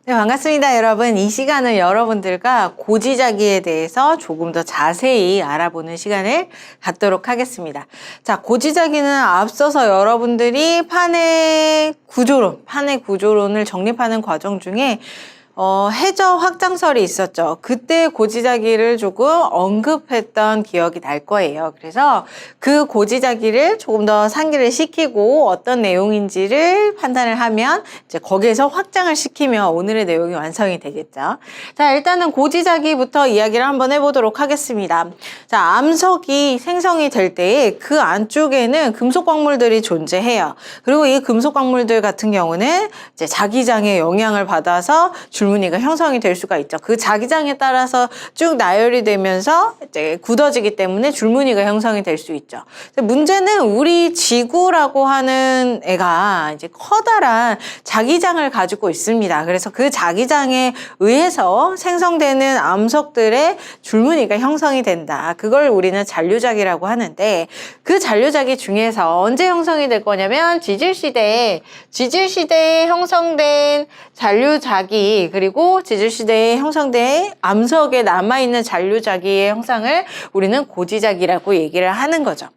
네, 반갑습니다, 여러분. 이 시간은 여러분들과 고지자기에 대해서 조금 더 자세히 알아보는 시간을 갖도록 하겠습니다. 자, 고지자기는 앞서서 여러분들이 판의 구조론을 정립하는 과정 중에 해저 확장설이 있었죠. 그때 고지자기를 조금 언급했던 기억이 날 거예요. 그래서 그 고지자기를 조금 더 상기를 시키고 어떤 내용인지를 판단을 하면 이제 거기에서 확장을 시키면 오늘의 내용이 완성이 되겠죠. 자, 일단은 고지자기부터 이야기를 한번 해보도록 하겠습니다. 자, 암석이 생성이 될 때에 그 안쪽에는 금속 광물들이 존재해요. 그리고 이 금속 광물들 같은 경우는 이제 자기장의 영향을 받아서 줄무늬가 형성이 될 수가 있죠. 그 자기장에 따라서 쭉 나열이 되면서 이제 굳어지기 때문에 줄무늬가 형성이 될 수 있죠. 문제는 우리 지구라고 하는 애가 이제 커다란 자기장을 가지고 있습니다. 그래서 그 자기장에 의해서 생성되는 암석들의 줄무늬가 형성이 된다. 그걸 우리는 잔류자기라고 하는데, 그 잔류자기 중에서 언제 형성이 될 거냐면 지질시대에 형성된 잔류자기, 그리고 지질시대에 형성된 암석에 남아있는 잔류자기의 형상을 우리는 고지자기라고 얘기를 하는 거죠.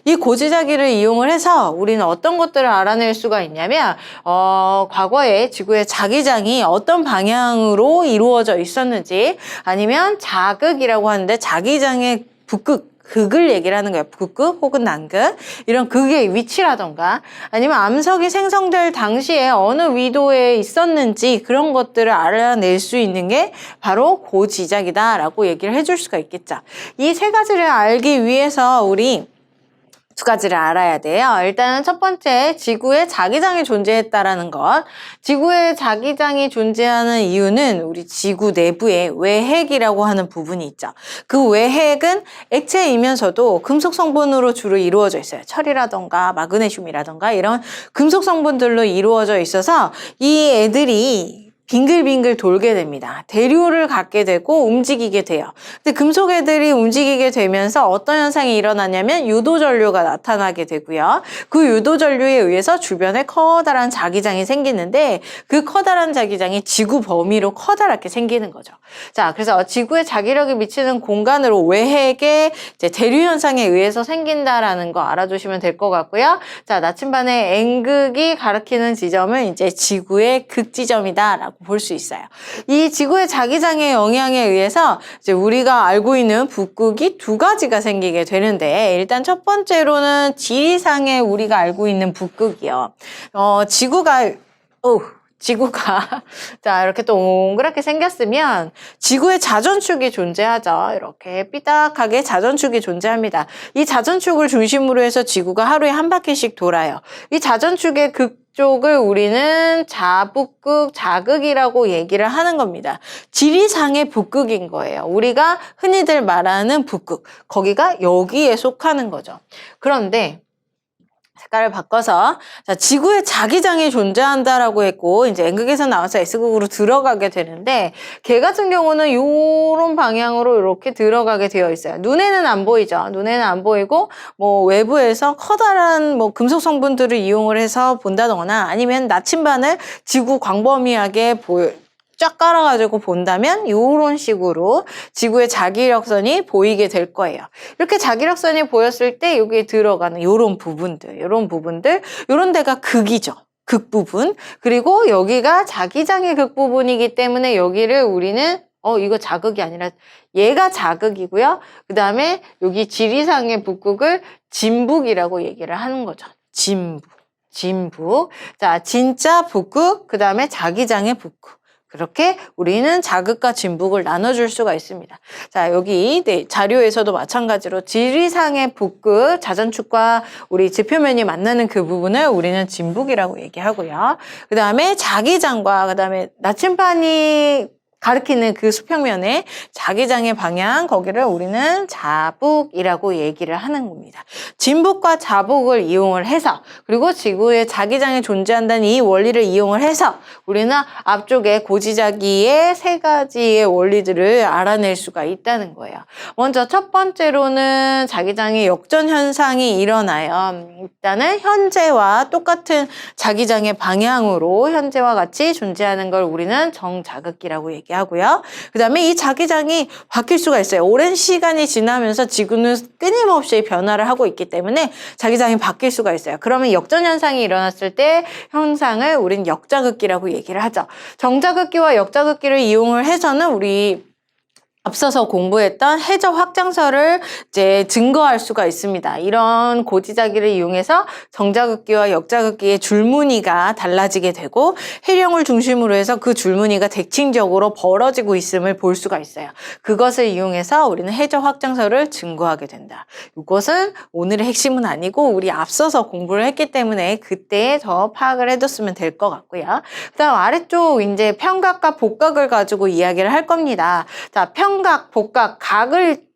이 고지자기를 이용을 해서 우리는 어떤 것들을 알아낼 수가 있냐면 과거에 지구의 자기장이 어떤 방향으로 이루어져 있었는지, 아니면 자극이라고 하는데 자기장의 극을 얘기를 하는 거예요. 북극 혹은 남극, 이런 극의 위치라던가, 아니면 암석이 생성될 당시에 어느 위도에 있었는지, 그런 것들을 알아낼 수 있는 게 바로 고지자기다라고 얘기를 해줄 수가 있겠죠. 이 세 가지를 알기 위해서 우리 두 가지를 알아야 돼요. 일단은 첫 번째, 지구에 자기장이 존재했다라는 것. 지구에 자기장이 존재하는 이유는 우리 지구 내부에 외핵이라고 하는 부분이 있죠. 그 외핵은 액체이면서도 금속 성분으로 주로 이루어져 있어요. 철이라던가 마그네슘이라던가 이런 금속 성분들로 이루어져 있어서 이 애들이 빙글빙글 돌게 됩니다. 대류를 갖게 되고 움직이게 돼요. 근데 금속 애들이 움직이게 되면서 어떤 현상이 일어나냐면 유도전류가 나타나게 되고요. 그 유도전류에 의해서 주변에 커다란 자기장이 생기는데, 그 커다란 자기장이 지구 범위로 커다랗게 생기는 거죠. 자, 그래서 지구에 자기력이 미치는 공간으로 외핵의 이제 대류 현상에 의해서 생긴다라는 거 알아두시면 될 것 같고요. 자, 나침반의 N극이 가리키는 지점은 이제 지구의 극지점이다라고 볼 수 있어요. 이 지구의 자기장의 영향에 의해서 이제 우리가 알고 있는 북극이 두 가지가 생기게 되는데, 일단 첫 번째로는 지리상에 우리가 알고 있는 북극이요. 지구가 자, 이렇게 동그랗게 생겼으면 지구에 자전축이 존재하죠. 이렇게 삐딱하게 자전축이 존재합니다. 이 자전축을 중심으로 해서 지구가 하루에 한 바퀴씩 돌아요. 이 자전축의 극쪽을 우리는 자북극, 자극이라고 얘기를 하는 겁니다. 지리상의 북극인 거예요. 우리가 흔히들 말하는 북극, 거기가 여기에 속하는 거죠. 그런데 색깔을 바꿔서, 자, 지구에 자기장이 존재한다라고 했고, 이제 N극에서 나와서 S극으로 들어가게 되는데, 걔 같은 경우는 요런 방향으로 이렇게 들어가게 되어 있어요. 눈에는 안 보이죠. 눈에는 안 보이고, 뭐 외부에서 커다란 뭐 금속 성분들을 이용을 해서 본다거나, 아니면 나침반을 지구 광범위하게 쫙 깔아가지고 본다면 이런 식으로 지구의 자기력선이 보이게 될 거예요. 이렇게 자기력선이 보였을 때 여기에 들어가는 이런 부분들, 이런 데가 극이죠. 극 부분. 그리고 여기가 자기장의 극 부분이기 때문에 여기를 우리는 이거 자극이 아니라 얘가 자극이고요. 그 다음에 여기 지리상의 북극을 진북이라고 얘기를 하는 거죠. 진북. 자, 진짜 북극, 그 다음에 자기장의 북극. 그렇게 우리는 자극과 진북을 나눠줄 수가 있습니다. 자, 여기 자료에서도 마찬가지로 지리상의 북극, 자전축과 우리 지표면이 만나는 그 부분을 우리는 진북이라고 얘기하고요. 그 다음에 자기장과 그 다음에 나침반이 가리키는 그 수평면의 자기장의 방향, 거기를 우리는 자북이라고 얘기를 하는 겁니다. 진북과 자북을 이용을 해서, 그리고 지구에 자기장이 존재한다는 이 원리를 이용을 해서 우리는 앞쪽에 고지자기의 세 가지의 원리들을 알아낼 수가 있다는 거예요. 먼저 첫 번째로는 자기장의 역전 현상이 일어나요. 일단은 현재와 똑같은 자기장의 방향으로 현재와 같이 존재하는 걸 우리는 정자극기라고 얘기하고요. 그 다음에 이 자기장이 바뀔 수가 있어요. 오랜 시간이 지나면서 지구는 끊임없이 변화를 하고 있기 때문에 자기장이 바뀔 수가 있어요. 그러면 역전 현상이 일어났을 때 현상을 우리는 역자극기라고 얘기를 하죠. 정자극기와 역자극기를 이용을 해서는 우리 앞서서 공부했던 해저 확장설을 이제 증거할 수가 있습니다. 이런 고지자기를 이용해서 정자극기와 역자극기의 줄무늬가 달라지게 되고 해령을 중심으로 해서 그 줄무늬가 대칭적으로 벌어지고 있음을 볼 수가 있어요. 그것을 이용해서 우리는 해저 확장설을 증거하게 된다. 이것은 오늘의 핵심은 아니고 우리 앞서서 공부를 했기 때문에 그때 더 파악을 해뒀으면 될 것 같고요. 그다음 아래쪽 이제 평각과 복각을 가지고 이야기를 할 겁니다. 자, 평각, 복각, 각을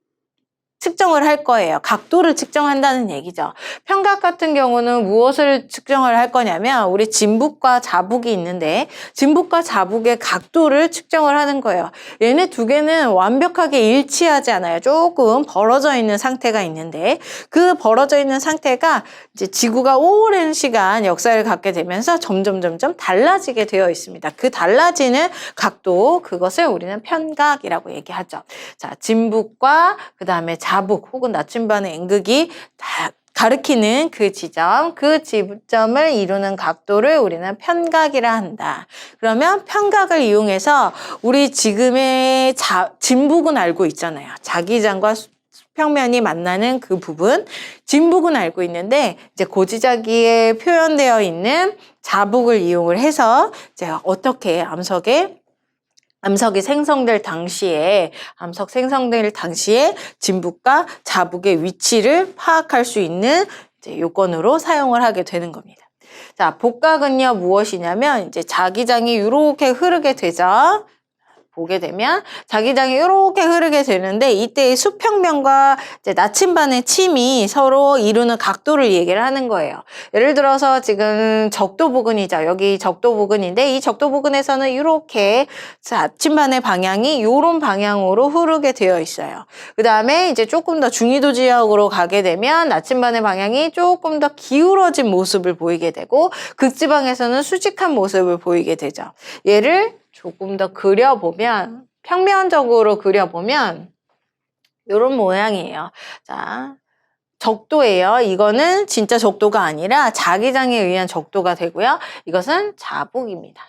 측정을 할 거예요. 각도를 측정한다는 얘기죠. 평각 같은 경우는 무엇을 측정을 할 거냐면 우리 진북과 자북이 있는데 진북과 자북의 각도를 측정을 하는 거예요. 얘네 두 개는 완벽하게 일치하지 않아요. 조금 벌어져 있는 상태가 있는데 그 벌어져 있는 상태가 이제 지구가 오랜 시간 역사를 갖게 되면서 점점 달라지게 되어 있습니다. 그 달라지는 각도, 그것을 우리는 편각이라고 얘기하죠. 자, 진북과 그 다음에 자북 혹은 나침반의 N극이 다 가리키는 그 지점, 그 지점을 이루는 각도를 우리는 편각이라 한다. 그러면 편각을 이용해서 우리 지금의 진북은 알고 있잖아요. 자기장과 수평면이 만나는 그 부분, 진북은 알고 있는데 이제 고지자기에 표현되어 있는 자북을 이용을 해서 이제 어떻게 암석이 생성될 당시에, 암석 생성될 당시에 진북과 자북의 위치를 파악할 수 있는 이제 요건으로 사용을 하게 되는 겁니다. 자, 복각은요, 무엇이냐면, 이제 자기장이 이렇게 흐르게 되죠. 보게 되면 자기장이 이렇게 흐르게 되는데 이때 수평면과 이제 나침반의 침이 서로 이루는 각도를 얘기를 하는 거예요. 예를 들어서 지금 적도부근이죠. 여기 적도부근인데 이 적도부근에서는 이렇게 나침반의 방향이 이런 방향으로 흐르게 되어 있어요. 그 다음에 이제 조금 더 중위도 지역으로 가게 되면 나침반의 방향이 조금 더 기울어진 모습을 보이게 되고 극지방에서는 수직한 모습을 보이게 되죠. 얘를 조금 더 그려보면, 평면적으로 그려보면 이런 모양이에요. 자, 적도예요. 이거는 진짜 적도가 아니라 자기장에 의한 적도가 되고요. 이것은 자북입니다.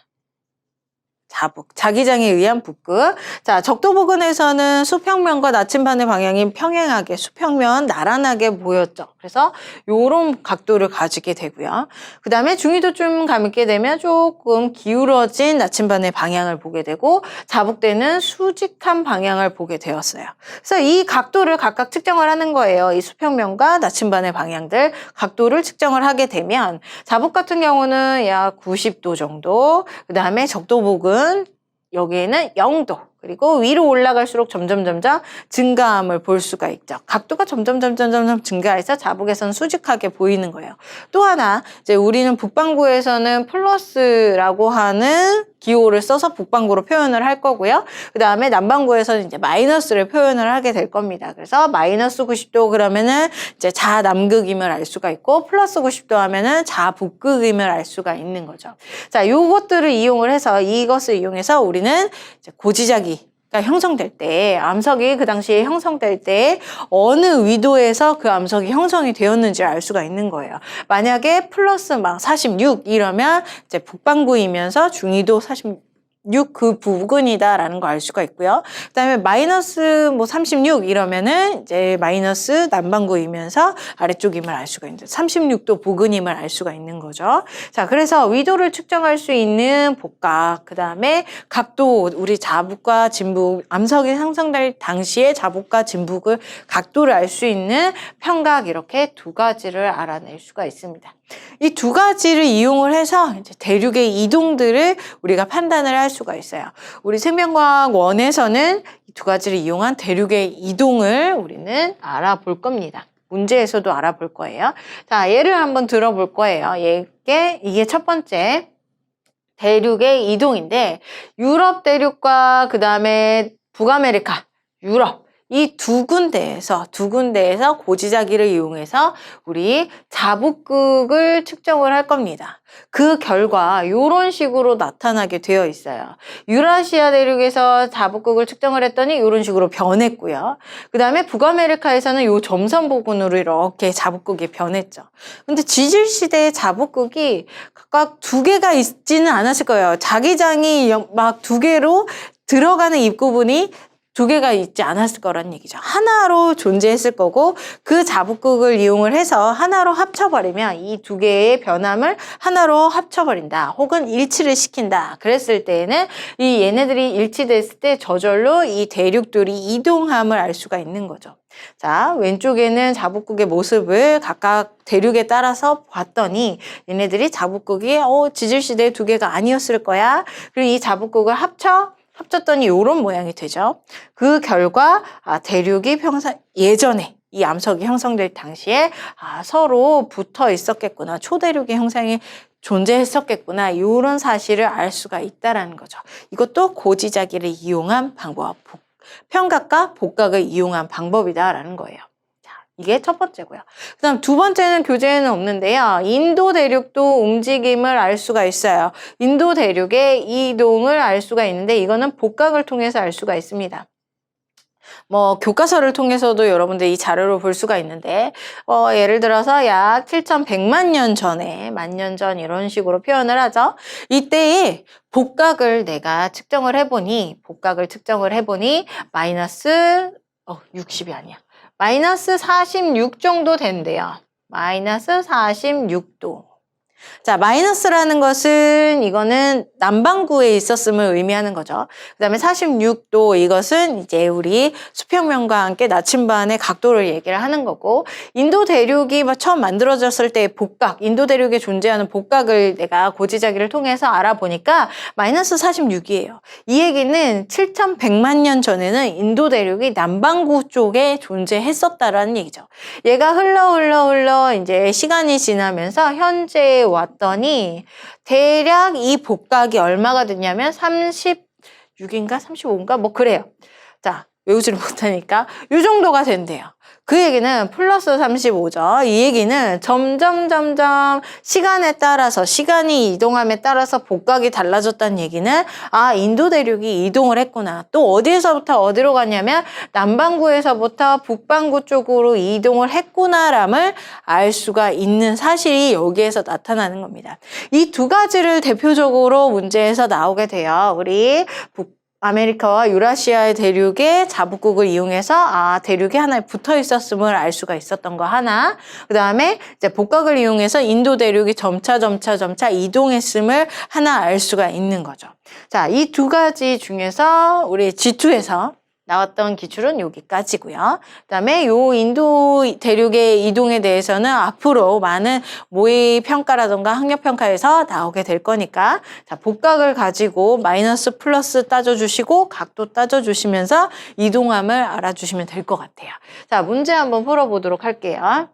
자북, 자기장에 의한 북극. 자, 적도부근에서는 수평면과 나침반의 방향이 평행하게, 수평면 나란하게 보였죠. 그래서 요런 각도를 가지게 되고요. 그 다음에 중위도쯤 가게 되면 조금 기울어진 나침반의 방향을 보게 되고 자북 때는 수직한 방향을 보게 되었어요. 그래서 이 각도를 각각 측정을 하는 거예요. 이 수평면과 나침반의 방향들 각도를 측정을 하게 되면 자북 같은 경우는 약 90도 정도, 그 다음에 적도부근 여기에는 0도, 그리고 위로 올라갈수록 점점 증가함을 볼 수가 있죠. 각도가 점점 증가해서 자북에서는 수직하게 보이는 거예요. 또 하나, 이제 우리는 북반구에서는 플러스라고 하는 기호를 써서 북반구로 표현을 할 거고요. 그 다음에 남반구에서는 이제 마이너스를 표현을 하게 될 겁니다. 그래서 마이너스 90도 그러면은 이제 자남극임을 알 수가 있고 플러스 90도 하면은 자북극임을 알 수가 있는 거죠. 자, 요것들을 이용을 해서 이것을 이용해서 우리는 이제 고지자기가 형성될 때, 암석이 그 당시에 형성될 때 어느 위도에서 그 암석이 형성이 되었는지 알 수가 있는 거예요. 만약에 플러스 막 46 이러면 이제 북반구이면서 중위도 46 그 부근이다라는 거 알 수가 있고요. 그다음에 마이너스 뭐 36 이러면은 이제 마이너스 남반구이면서 아래쪽임을 알 수가 있는 36도 부근임을 알 수가 있는 거죠. 자, 그래서 위도를 측정할 수 있는 복각, 그다음에 각도, 우리 자북과 진북, 암석이 형성될 당시에 자북과 진북을 각도를 알 수 있는 편각, 이렇게 두 가지를 알아낼 수가 있습니다. 이 두 가지를 이용을 해서 이제 대륙의 이동들을 우리가 판단을 할 수가 있어요. 우리 생명과학 1에서는 이 두 가지를 이용한 대륙의 이동을 우리는 알아볼 겁니다. 문제에서도 알아볼 거예요. 자, 예를 한번 들어볼 거예요. 이게 첫 번째 대륙의 이동인데, 유럽 대륙과 그 다음에 북아메리카, 유럽, 이 두 군데에서 고지자기를 이용해서 우리 자북극을 측정을 할 겁니다. 그 결과 이런 식으로 나타나게 되어 있어요. 유라시아 대륙에서 자북극을 측정을 했더니 이런 식으로 변했고요. 그 다음에 북아메리카에서는 이 점선 부분으로 이렇게 자북극이 변했죠. 근데 지질시대의 자북극이 각각 두 개가 있지는 않았을 거예요. 자기장이 막 두 개로 들어가는 입구분이 두 개가 있지 않았을 거란 얘기죠. 하나로 존재했을 거고, 그 자북극을 이용을 해서 하나로 합쳐버리면 이 두 개의 변함을 하나로 합쳐버린다, 혹은 일치를 시킨다. 그랬을 때에는 이 얘네들이 일치됐을 때 저절로 이 대륙들이 이동함을 알 수가 있는 거죠. 자, 왼쪽에는 자북극의 모습을 각각 대륙에 따라서 봤더니 얘네들이 자북극이 지질시대의 두 개가 아니었을 거야. 그리고 이 자북극을 합쳤더니 이런 모양이 되죠. 그 결과 대륙이 예전에 이 암석이 형성될 당시에 서로 붙어 있었겠구나, 초대륙의 형상이 존재했었겠구나, 이런 사실을 알 수가 있다라는 거죠. 이것도 고지자기를 이용한 방법, 편각과 복각을 이용한 방법이다라는 거예요. 이게 첫 번째고요. 그 다음 두 번째는 교재에는 없는데요. 인도 대륙도 움직임을 알 수가 있어요. 인도 대륙의 이동을 알 수가 있는데, 이거는 복각을 통해서 알 수가 있습니다. 교과서를 통해서도 여러분들 이 자료를 볼 수가 있는데, 예를 들어서 약 7,100만 년 전에, 만년 전 이런 식으로 표현을 하죠. 이때의 복각을 내가 측정을 해보니, 마이너스 60이 아니야. 마이너스 46 정도 된대요. 마이너스 46도. 자, 마이너스라는 것은 이거는 남반구에 있었음을 의미하는 거죠. 그 다음에 46도, 이것은 이제 우리 수평면과 함께 나침반의 각도를 얘기를 하는 거고, 인도 대륙이 처음 만들어졌을 때의 복각, 인도 대륙에 존재하는 복각을 내가 고지자기를 통해서 알아보니까 마이너스 46이에요. 이 얘기는 7,100만 년 전에는 인도 대륙이 남반구 쪽에 존재했었다라는 얘기죠. 얘가 흘러 이제 시간이 지나면서 현재에 왔더니 대략 이 복각이 얼마가 됐냐면 36인가 35인가 그래요. 자, 외우지를 못하니까 이 정도가 된대요. 그 얘기는 플러스 35죠. 이 얘기는 점점 시간에 따라서, 시간이 이동함에 따라서 복각이 달라졌다는 얘기는 인도 대륙이 이동을 했구나. 또 어디에서부터 어디로 갔냐면 남반구에서부터 북반구 쪽으로 이동을 했구나람을 알 수가 있는 사실이 여기에서 나타나는 겁니다. 이 두 가지를 대표적으로 문제에서 나오게 돼요. 우리 아메리카와 유라시아의 대륙의 자북극을 이용해서 대륙이 하나에 붙어 있었음을 알 수가 있었던 거 하나. 그 다음에 이제 복각을 이용해서 인도 대륙이 점차 이동했음을 하나 알 수가 있는 거죠. 자, 이 두 가지 중에서 우리 G2에서 나왔던 기출은 여기까지고요. 그다음에 요 인도 대륙의 이동에 대해서는 앞으로 많은 모의 평가라던가 학력 평가에서 나오게 될 거니까, 자, 복각을 가지고 마이너스 플러스 따져주시고 각도 따져주시면서 이동함을 알아주시면 될 것 같아요. 자, 문제 한번 풀어보도록 할게요.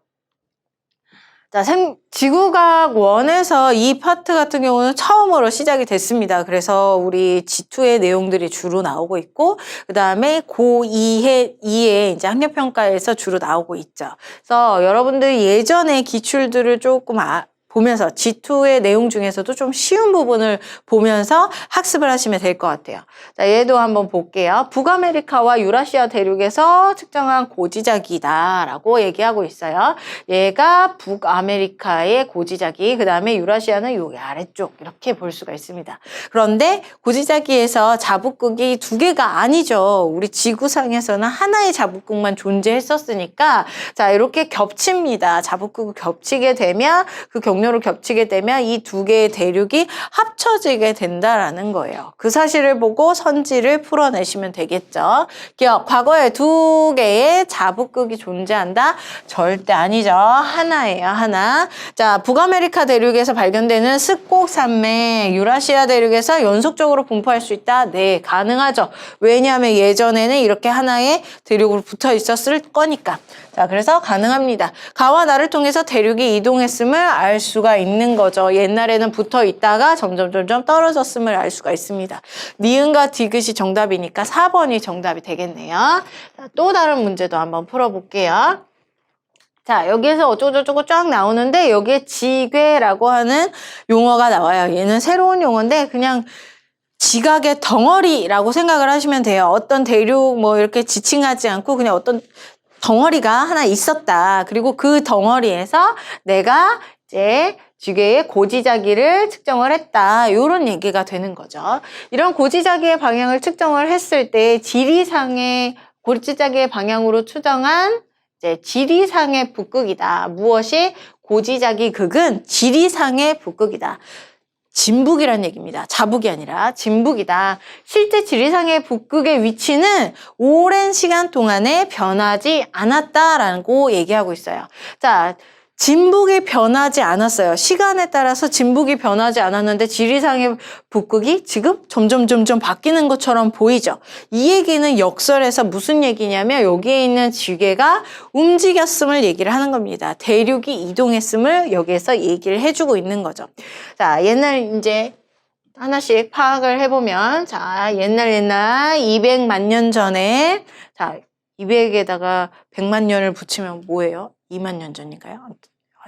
자, 지구과학 1에서 이 파트 같은 경우는 처음으로 시작이 됐습니다. 그래서 우리 G2의 내용들이 주로 나오고 있고, 그 다음에 고2에 이제 학력평가에서 주로 나오고 있죠. 그래서 여러분들 예전에 기출들을 조금 보면서 G2의 내용 중에서도 좀 쉬운 부분을 보면서 학습을 하시면 될 것 같아요. 자, 얘도 한번 볼게요. 북아메리카와 유라시아 대륙에서 측정한 고지자기다라고 얘기하고 있어요. 얘가 북아메리카의 고지자기, 그 다음에 유라시아는 여기 아래쪽 이렇게 볼 수가 있습니다. 그런데 고지자기에서 자북극이 두 개가 아니죠. 우리 지구상에서는 하나의 자북극만 존재했었으니까, 자, 이렇게 겹칩니다. 자북극이 겹치게 되면 그 경우 경로로 겹치게 되면 이 두 개의 대륙이 합쳐지게 된다라는 거예요. 그 사실을 보고 선지를 풀어내시면 되겠죠. 기억, 과거에 두 개의 자북극이 존재한다? 절대 아니죠. 하나예요, 하나. 자, 북아메리카 대륙에서 발견되는 습곡 산맥, 유라시아 대륙에서 연속적으로 분포할 수 있다? 네, 가능하죠. 왜냐하면 예전에는 이렇게 하나의 대륙으로 붙어 있었을 거니까. 자, 그래서 가능합니다. 가와 나를 통해서 대륙이 이동했음을 알 수가 있는 거죠. 옛날에는 붙어 있다가 점점 떨어졌음을 알 수가 있습니다. 니은과 디귿이 정답이니까 4번이 정답이 되겠네요. 자, 또 다른 문제도 한번 풀어볼게요. 자, 여기에서 어쩌고저쩌고 쫙 나오는데 여기에 지괴라고 하는 용어가 나와요. 얘는 새로운 용어인데 그냥 지각의 덩어리라고 생각을 하시면 돼요. 어떤 대륙 뭐 이렇게 지칭하지 않고 그냥 어떤 덩어리가 하나 있었다. 그리고 그 덩어리에서 내가 이제 지괴의 고지자기를 측정을 했다. 이런 얘기가 되는 거죠. 이런 고지자기의 방향을 측정을 했을 때 지리상의 고지자기의 방향으로 추정한 이제 지리상의 북극이다. 무엇이? 고지자기 극은 지리상의 북극이다. 진북이란 얘기입니다. 자북이 아니라 진북이다. 실제 지리상의 북극의 위치는 오랜 시간 동안에 변하지 않았다라고 얘기하고 있어요. 자, 진북이 변하지 않았어요. 시간에 따라서 진북이 변하지 않았는데 지리상의 북극이 지금 점점 바뀌는 것처럼 보이죠. 이 얘기는 역설에서 무슨 얘기냐면 여기에 있는 지괴가 움직였음을 얘기를 하는 겁니다. 대륙이 이동했음을 여기에서 얘기를 해주고 있는 거죠. 자, 옛날 이제 하나씩 파악을 해보면 자, 옛날 200만 년 전에 자, 200에다가 100만 년을 붙이면 뭐예요? 2만 년 전인가요?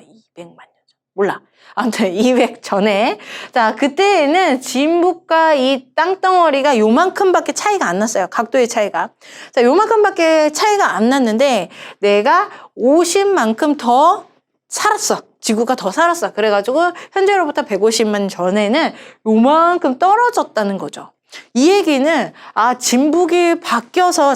200만 년 전. 몰라. 아무튼 200 전에. 자, 그때에는 진북과 이 땅덩어리가 요만큼밖에 차이가 안 났어요. 각도의 차이가. 자, 요만큼밖에 차이가 안 났는데 내가 50만큼 더 살았어. 지구가 더 살았어. 그래가지고 현재로부터 150만 전에는 요만큼 떨어졌다는 거죠. 이 얘기는 진북이 바뀌어서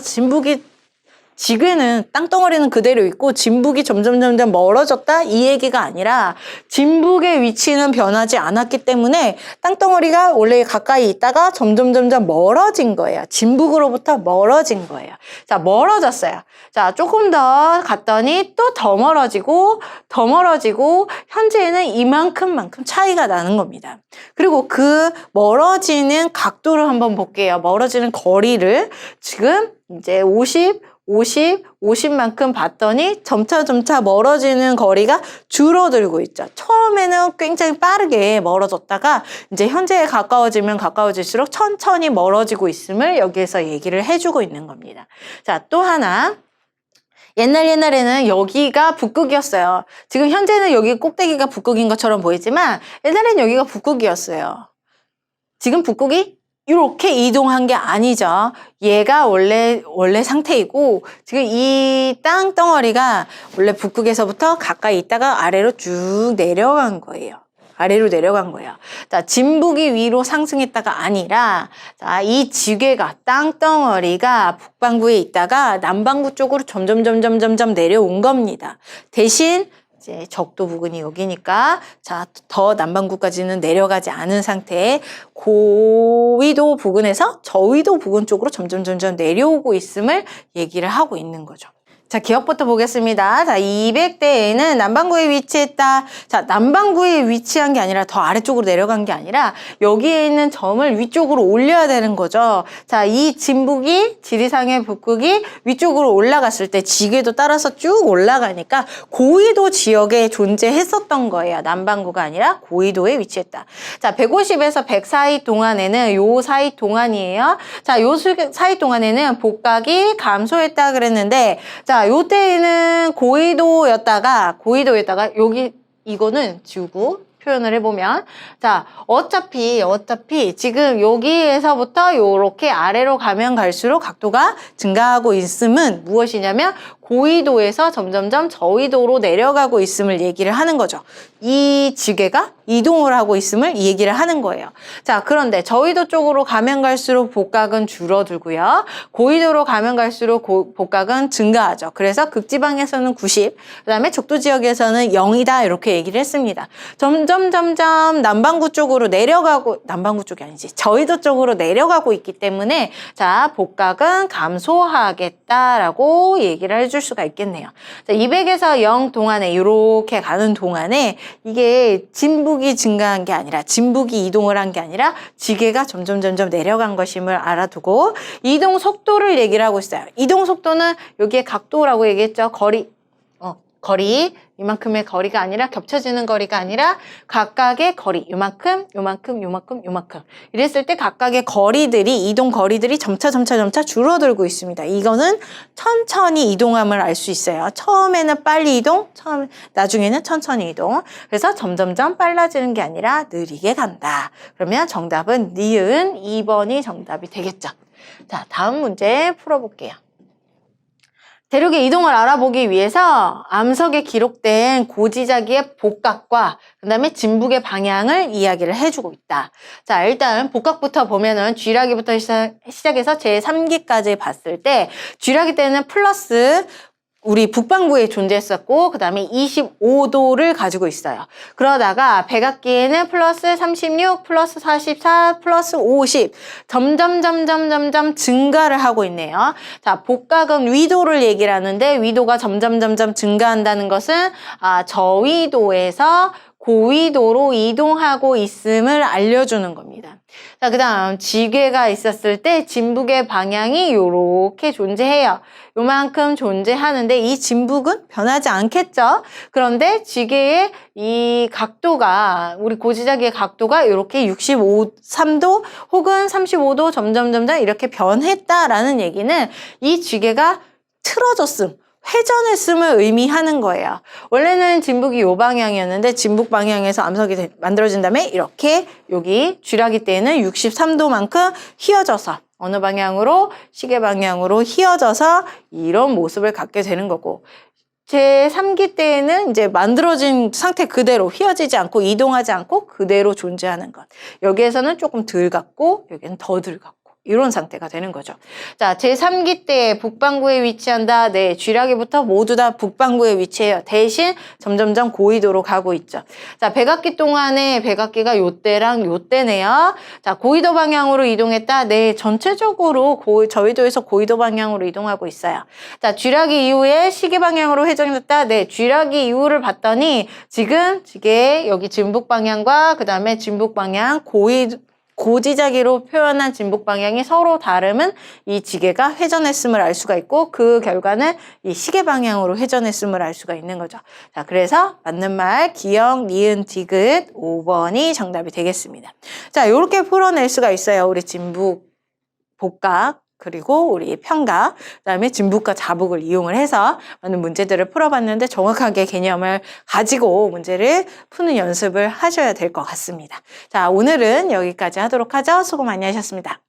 지구에는 땅덩어리는 그대로 있고 진북이 점점 멀어졌다 이 얘기가 아니라 진북의 위치는 변하지 않았기 때문에 땅덩어리가 원래 가까이 있다가 점점 멀어진 거예요. 진북으로부터 멀어진 거예요. 자, 멀어졌어요. 자, 조금 더 갔더니 또 더 멀어지고 현재는 이만큼만큼 차이가 나는 겁니다. 그리고 그 멀어지는 각도를 한번 볼게요. 멀어지는 거리를 지금 이제 50만큼 봤더니 점차 멀어지는 거리가 줄어들고 있죠. 처음에는 굉장히 빠르게 멀어졌다가 이제 현재에 가까워지면 가까워질수록 천천히 멀어지고 있음을 여기에서 얘기를 해주고 있는 겁니다. 자, 또 하나. 옛날에는 여기가 북극이었어요. 지금 현재는 여기 꼭대기가 북극인 것처럼 보이지만 옛날에는 여기가 북극이었어요. 지금 북극이 이렇게 이동한 게 아니죠. 얘가 원래 상태이고 지금 이 땅덩어리가 원래 북극에서부터 가까이 있다가 아래로 쭉 내려간 거예요. 아래로 내려간 거예요. 자, 진북이 위로 상승했다가 아니라 자, 이 지괴가 땅덩어리가 북반구에 있다가 남반구 쪽으로 점점 내려온 겁니다. 대신 이제 적도 부근이 여기니까 자, 더 남반구까지는 내려가지 않은 상태에 고위도 부근에서 저위도 부근 쪽으로 점점 내려오고 있음을 얘기를 하고 있는 거죠. 자, 기억부터 보겠습니다. 자, 200대에는 남반구에 위치했다. 자, 남반구에 위치한 게 아니라 더 아래쪽으로 내려간 게 아니라 여기에 있는 점을 위쪽으로 올려야 되는 거죠. 자, 이 진북이 지리상의 북극이 위쪽으로 올라갔을 때 지궤도 따라서 쭉 올라가니까 고위도 지역에 존재했었던 거예요. 남반구가 아니라 고위도에 위치했다. 자, 150에서 100 사이 동안에는 요 사이 동안이에요. 자, 요 사이 동안에는 복각이 감소했다 그랬는데 자, 요때에는 고위도였다가 여기 이거는 지우고 표현을 해보면 자, 어차피 지금 여기에서부터 요렇게 아래로 가면 갈수록 각도가 증가하고 있음은 무엇이냐면 고위도에서 점점점 저위도로 내려가고 있음을 얘기를 하는 거죠. 이 지게가 이동을 하고 있음을 얘기를 하는 거예요. 자, 그런데 저위도 쪽으로 가면 갈수록 복각은 줄어들고요. 고위도로 가면 갈수록 복각은 증가하죠. 그래서 극지방에서는 90, 그 다음에 적도 지역에서는 0이다 이렇게 얘기를 했습니다. 점점 남반구 쪽으로 내려가고, 남반구 쪽이 아니지, 저위도 쪽으로 내려가고 있기 때문에 자, 복각은 감소하겠다라고 얘기를 해줄 수가 있겠네요. 자, 200에서 0 동안에 이렇게 가는 동안에 이게 진북이 증가한 게 아니라, 진북이 이동을 한 게 아니라 지게가 점점 내려간 것임을 알아두고 이동 속도를 얘기를 하고 있어요. 이동 속도는 여기에 각도라고 얘기했죠. 거리, 이만큼의 거리가 아니라 겹쳐지는 거리가 아니라 각각의 거리, 요만큼. 이랬을 때 각각의 거리들이, 이동 거리들이 점차 줄어들고 있습니다. 이거는 천천히 이동함을 알 수 있어요. 처음에는 빨리 이동, 나중에는 천천히 이동. 그래서 점점 빨라지는 게 아니라 느리게 간다. 그러면 정답은 니은 2번이 정답이 되겠죠. 자, 다음 문제 풀어볼게요. 대륙의 이동을 알아보기 위해서 암석에 기록된 고지자기의 복각과 그 다음에 진북의 방향을 이야기를 해주고 있다. 자, 일단 복각부터 보면은 쥐라기부터 시작해서 제3기까지 봤을 때 쥐라기 때는 플러스 우리 북반구에 존재했었고 그 다음에 25도를 가지고 있어요. 그러다가 백악기에는 플러스 36, 플러스 44, 플러스 50 점점 증가를 하고 있네요. 자, 복각은 위도를 얘기를 하는데 위도가 점점 증가한다는 것은 저위도에서 고위도로 이동하고 있음을 알려주는 겁니다. 자, 그 다음 지게가 있었을 때 진북의 방향이 이렇게 존재해요. 요만큼 존재하는데 이 진북은 변하지 않겠죠? 그런데 지게의 이 각도가, 우리 고지자기의 각도가 이렇게 63도 혹은 35도 점점 이렇게 변했다라는 얘기는 이 지게가 틀어졌음, 회전했음을 의미하는 거예요. 원래는 진북이 요 방향이었는데 진북 방향에서 암석이 만들어진 다음에 이렇게 여기 쥐라기 때에는 63도만큼 휘어져서 어느 방향으로? 시계 방향으로 휘어져서 이런 모습을 갖게 되는 거고, 제3기 때에는 이제 만들어진 상태 그대로 휘어지지 않고 이동하지 않고 그대로 존재하는 것. 여기에서는 조금 덜 갖고 여기는 더 덜 갖고 이런 상태가 되는 거죠. 자, 제3기 때 북반구에 위치한다. 네, 쥐라기부터 모두 다 북반구에 위치해요. 대신 점점 고위도로 가고 있죠. 자, 백악기 동안에 백악기가 요때랑 요때네요. 자, 고위도 방향으로 이동했다. 네, 전체적으로 저위도에서 고위도 방향으로 이동하고 있어요. 자, 쥐라기 이후에 시계 방향으로 회전했다. 네, 쥐라기 이후를 봤더니 지금 지게 여기 진북 방향과 그 다음에 진북 방향 고지자기로 표현한 진북 방향이 서로 다름은 이 지게가 회전했음을 알 수가 있고 그 결과는 이 시계 방향으로 회전했음을 알 수가 있는 거죠. 자, 그래서 맞는 말 기역, 니은, 디귿 5번이 정답이 되겠습니다. 자, 이렇게 풀어낼 수가 있어요. 우리 진북 복각 그리고 우리 평각, 그다음에 진북과 자북을 이용을 해서 많은 문제들을 풀어봤는데 정확하게 개념을 가지고 문제를 푸는 연습을 하셔야 될 것 같습니다. 자, 오늘은 여기까지 하도록 하죠. 수고 많이 하셨습니다.